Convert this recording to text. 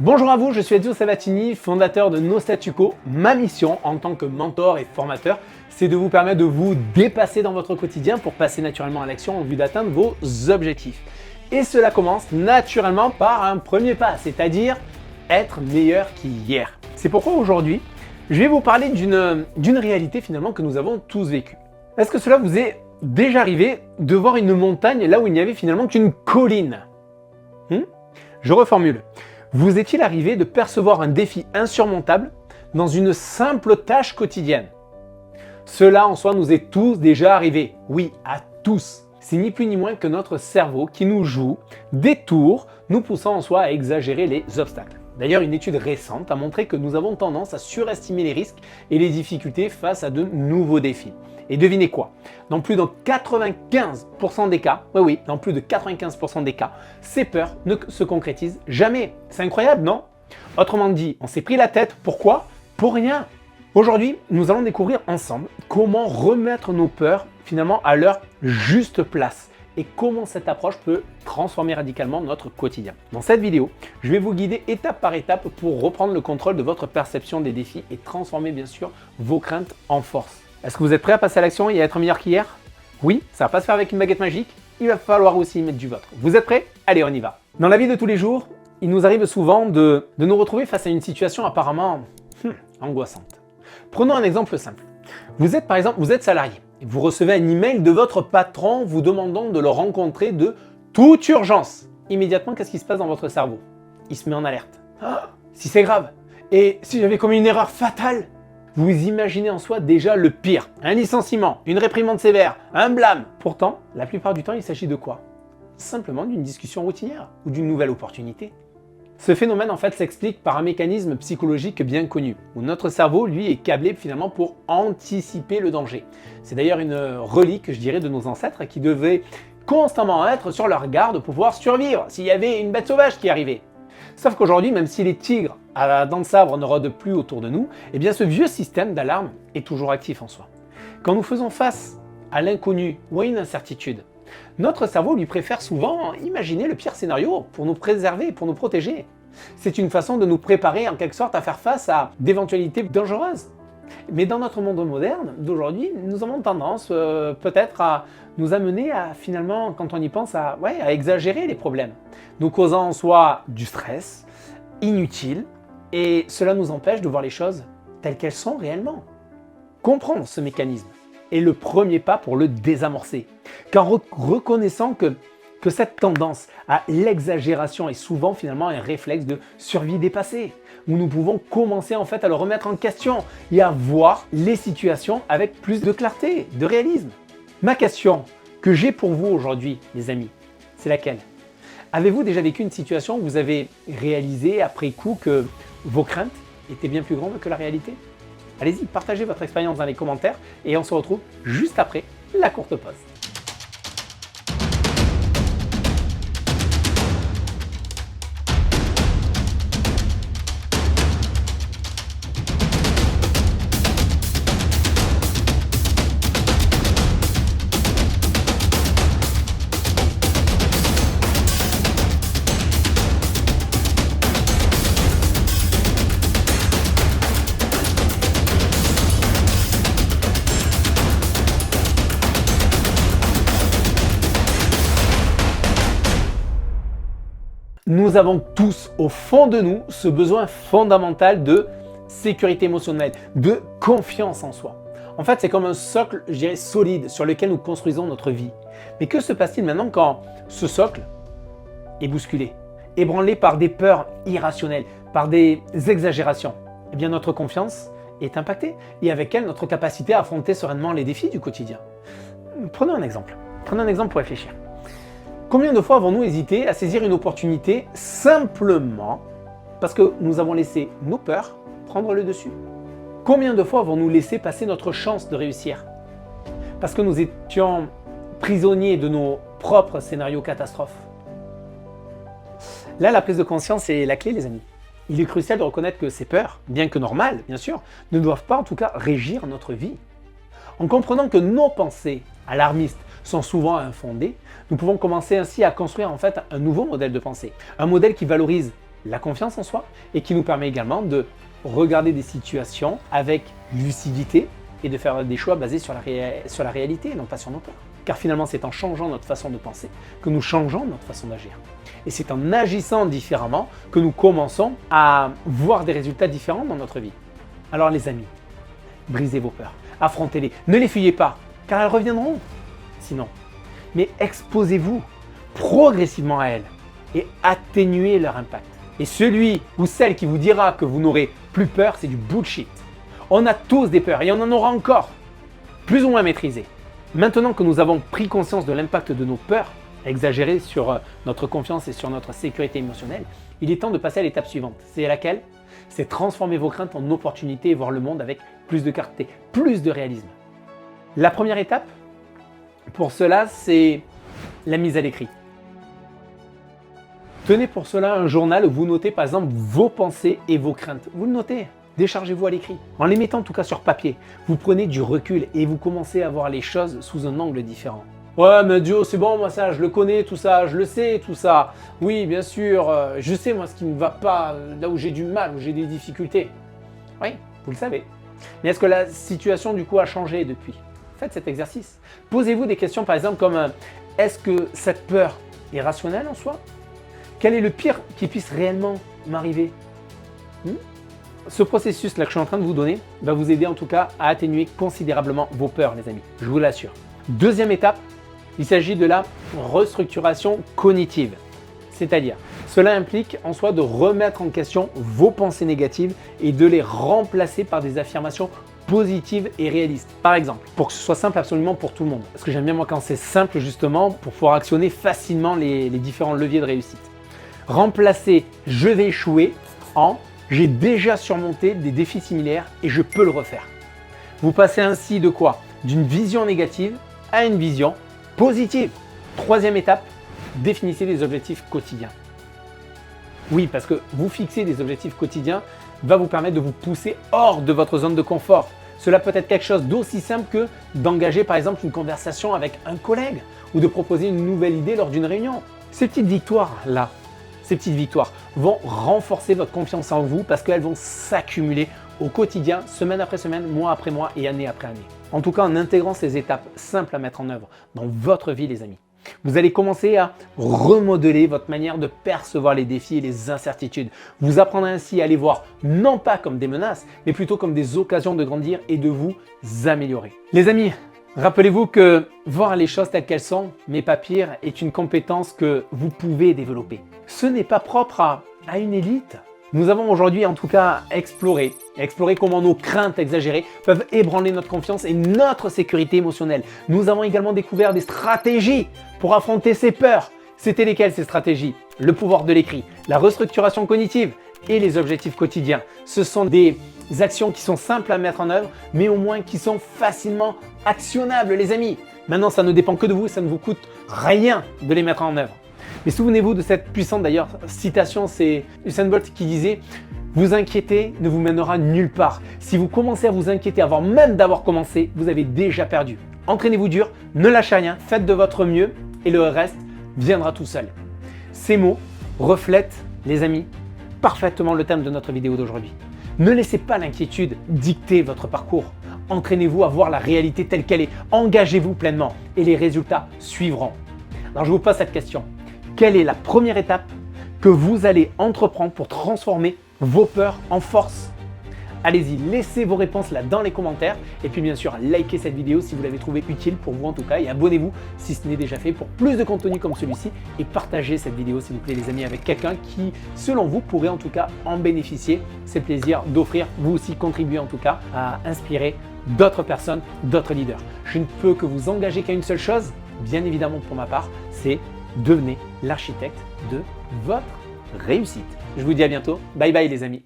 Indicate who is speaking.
Speaker 1: Bonjour à vous, je suis Ezio Sabatini, fondateur de No Statu Quo. Ma mission en tant que mentor et formateur, c'est de vous permettre de vous dépasser dans votre quotidien pour passer naturellement à l'action en vue d'atteindre vos objectifs. Et cela commence naturellement par un premier pas, c'est-à-dire être meilleur qu'hier. C'est pourquoi aujourd'hui, je vais vous parler d'une réalité finalement que nous avons tous vécue. Est-ce que cela vous est déjà arrivé de voir une montagne là où il n'y avait finalement qu'une colline? Je reformule. Vous est-il arrivé de percevoir un défi insurmontable dans une simple tâche quotidienne? Cela en soi nous est tous déjà arrivé. Oui, à tous. C'est ni plus ni moins que notre cerveau qui nous joue des tours, nous poussant en soi à exagérer les obstacles. D'ailleurs, une étude récente a montré que nous avons tendance à surestimer les risques et les difficultés face à de nouveaux défis. Et devinez quoi? Dans plus de 95% des cas, dans plus de 95% des cas, ces peurs ne se concrétisent jamais. C'est incroyable, non? Autrement dit, on s'est pris la tête. Pourquoi? Pour rien. Aujourd'hui, nous allons découvrir ensemble comment remettre nos peurs finalement à leur juste place et comment cette approche peut transformer radicalement notre quotidien. Dans cette vidéo, je vais vous guider étape par étape pour reprendre le contrôle de votre perception des défis et transformer bien sûr vos craintes en force. Est-ce que vous êtes prêt à passer à l'action et à être meilleur qu'hier? Oui, ça va pas se faire avec une baguette magique, il va falloir aussi y mettre du vôtre. Vous êtes prêts? Allez, on y va. Dans la vie de tous les jours, il nous arrive souvent de nous retrouver face à une situation apparemment angoissante. Prenons un exemple simple. Vous êtes salarié et vous recevez un email de votre patron vous demandant de le rencontrer de toute urgence. Immédiatement, qu'est-ce qui se passe dans votre cerveau? Il se met en alerte. Si c'est grave, et si j'avais commis une erreur fatale? Vous imaginez en soi déjà le pire. Un licenciement, une réprimande sévère, un blâme. Pourtant, la plupart du temps, il s'agit de quoi? Simplement d'une discussion routinière ou d'une nouvelle opportunité. Ce phénomène en fait s'explique par un mécanisme psychologique bien connu, où notre cerveau, lui, est câblé finalement pour anticiper le danger. C'est d'ailleurs une relique, je dirais, de nos ancêtres qui devaient constamment être sur leur garde pour pouvoir survivre s'il y avait une bête sauvage qui arrivait. Sauf qu'aujourd'hui, même si les tigres à la dent de sabre ne rôdent plus autour de nous, eh bien ce vieux système d'alarme est toujours actif en soi. Quand nous faisons face à l'inconnu ou à une incertitude, notre cerveau lui préfère souvent imaginer le pire scénario pour nous préserver, pour nous protéger. C'est une façon de nous préparer en quelque sorte à faire face à d'éventualités dangereuses. Mais dans notre monde moderne d'aujourd'hui, nous avons tendance peut-être à nous amener à finalement, quand on y pense, à exagérer les problèmes, nous causant en soi du stress inutile et cela nous empêche de voir les choses telles qu'elles sont réellement. Comprendre ce mécanisme est le premier pas pour le désamorcer, car reconnaissant que cette tendance à l'exagération est souvent finalement un réflexe de survie dépassée, où nous pouvons commencer en fait à le remettre en question et à voir les situations avec plus de clarté, de réalisme. Ma question que j'ai pour vous aujourd'hui, les amis, c'est laquelle? Avez-vous déjà vécu une situation où vous avez réalisé après coup que vos craintes étaient bien plus grandes que la réalité? Allez-y, partagez votre expérience dans les commentaires et on se retrouve juste après la courte pause. Nous avons tous au fond de nous ce besoin fondamental de sécurité émotionnelle, de confiance en soi. En fait, c'est comme un socle, je dirais, solide sur lequel nous construisons notre vie. Mais que se passe-t-il maintenant quand ce socle est bousculé, ébranlé par des peurs irrationnelles, par des exagérations? Eh bien, notre confiance est impactée et avec elle, notre capacité à affronter sereinement les défis du quotidien. Prenons un exemple. Prenons un exemple pour réfléchir. Combien de fois avons-nous hésité à saisir une opportunité simplement parce que nous avons laissé nos peurs prendre le dessus? Combien de fois avons-nous laissé passer notre chance de réussir parce que nous étions prisonniers de nos propres scénarios catastrophes? Là, la prise de conscience est la clé, les amis. Il est crucial de reconnaître que ces peurs, bien que normales, bien sûr, ne doivent pas en tout cas régir notre vie. En comprenant que nos pensées alarmistes sont souvent infondées, nous pouvons commencer ainsi à construire en fait un nouveau modèle de pensée. Un modèle qui valorise la confiance en soi et qui nous permet également de regarder des situations avec lucidité et de faire des choix basés sur la réalité et non pas sur nos peurs. Car finalement, c'est en changeant notre façon de penser que nous changeons notre façon d'agir. Et c'est en agissant différemment que nous commençons à voir des résultats différents dans notre vie. Alors les amis, brisez vos peurs, affrontez-les, ne les fuyez pas, car elles reviendront sinon. Mais exposez-vous progressivement à elles et atténuez leur impact. Et celui ou celle qui vous dira que vous n'aurez plus peur, c'est du bullshit. On a tous des peurs et on en aura encore, plus ou moins maîtrisées. Maintenant que nous avons pris conscience de l'impact de nos peurs, exagérées sur notre confiance et sur notre sécurité émotionnelle, il est temps de passer à l'étape suivante. C'est laquelle? C'est transformer vos craintes en opportunités et voir le monde avec plus de clarté, plus de réalisme. La première étape, pour cela, c'est la mise à l'écrit. Tenez pour cela un journal où vous notez par exemple vos pensées et vos craintes. Vous le notez, déchargez-vous à l'écrit. En les mettant en tout cas sur papier, vous prenez du recul et vous commencez à voir les choses sous un angle différent. Ouais mais Joe, c'est bon moi ça, je le connais tout ça, je le sais tout ça. Oui bien sûr, je sais moi ce qui ne va pas, là où j'ai du mal, où j'ai des difficultés. Oui, vous le savez. Mais est-ce que la situation du coup a changé depuis? Faites cet exercice. Posez-vous des questions par exemple comme est-ce que cette peur est rationnelle en soi? Quel est le pire qui puisse réellement m'arriver? Ce processus-là que je suis en train de vous donner va vous aider en tout cas à atténuer considérablement vos peurs, les amis. Je vous l'assure. Deuxième étape, il s'agit de la restructuration cognitive. C'est-à-dire, cela implique en soi de remettre en question vos pensées négatives et de les remplacer par des affirmations positives et réalistes. Par exemple, pour que ce soit simple absolument pour tout le monde. Parce que j'aime bien moi quand c'est simple justement pour pouvoir actionner facilement les différents leviers de réussite. Remplacez « je vais échouer » en « j'ai déjà surmonté des défis similaires et je peux le refaire ». Vous passez ainsi de quoi? D'une vision négative à une vision positive. Troisième étape, définissez des objectifs quotidiens. Oui, parce que vous fixer des objectifs quotidiens va vous permettre de vous pousser hors de votre zone de confort. Cela peut être quelque chose d'aussi simple que d'engager par exemple une conversation avec un collègue ou de proposer une nouvelle idée lors d'une réunion. Ces petites victoires-là, ces petites victoires vont renforcer votre confiance en vous parce qu'elles vont s'accumuler au quotidien, semaine après semaine, mois après mois et année après année. En tout cas, en intégrant ces étapes simples à mettre en œuvre dans votre vie, les amis, vous allez commencer à remodeler votre manière de percevoir les défis et les incertitudes. Vous apprendrez ainsi à les voir non pas comme des menaces, mais plutôt comme des occasions de grandir et de vous améliorer. Les amis, rappelez-vous que voir les choses telles qu'elles sont, mais pas pire, est une compétence que vous pouvez développer. Ce n'est pas propre à une élite. Nous avons aujourd'hui en tout cas exploré comment nos craintes exagérées peuvent ébranler notre confiance et notre sécurité émotionnelle. Nous avons également découvert des stratégies pour affronter ces peurs. C'était lesquelles ces stratégies? Le pouvoir de l'écrit, la restructuration cognitive et les objectifs quotidiens. Ce sont des actions qui sont simples à mettre en œuvre, mais au moins qui sont facilement actionnables, les amis. Maintenant, ça ne dépend que de vous et ça ne vous coûte rien de les mettre en œuvre. Mais souvenez-vous de cette puissante d'ailleurs citation, c'est Usain Bolt qui disait « Vous inquiéter ne vous mènera nulle part. Si vous commencez à vous inquiéter avant même d'avoir commencé, vous avez déjà perdu. Entraînez-vous dur, ne lâchez rien, faites de votre mieux et le reste viendra tout seul. » Ces mots reflètent, les amis, parfaitement le thème de notre vidéo d'aujourd'hui. Ne laissez pas l'inquiétude dicter votre parcours. Entraînez-vous à voir la réalité telle qu'elle est. Engagez-vous pleinement et les résultats suivront. Alors je vous pose cette question. Quelle est la première étape que vous allez entreprendre pour transformer vos peurs en force? Allez-y, laissez vos réponses là dans les commentaires et puis bien sûr, likez cette vidéo si vous l'avez trouvée utile pour vous en tout cas et abonnez-vous si ce n'est déjà fait pour plus de contenu comme celui-ci et partagez cette vidéo s'il vous plaît les amis avec quelqu'un qui selon vous pourrait en tout cas en bénéficier. C'est le plaisir d'offrir, vous aussi contribuer en tout cas à inspirer d'autres personnes, d'autres leaders. Je ne peux que vous engager qu'à une seule chose, bien évidemment pour ma part, c'est devenez l'architecte de votre réussite. Je vous dis à bientôt. Bye bye les amis.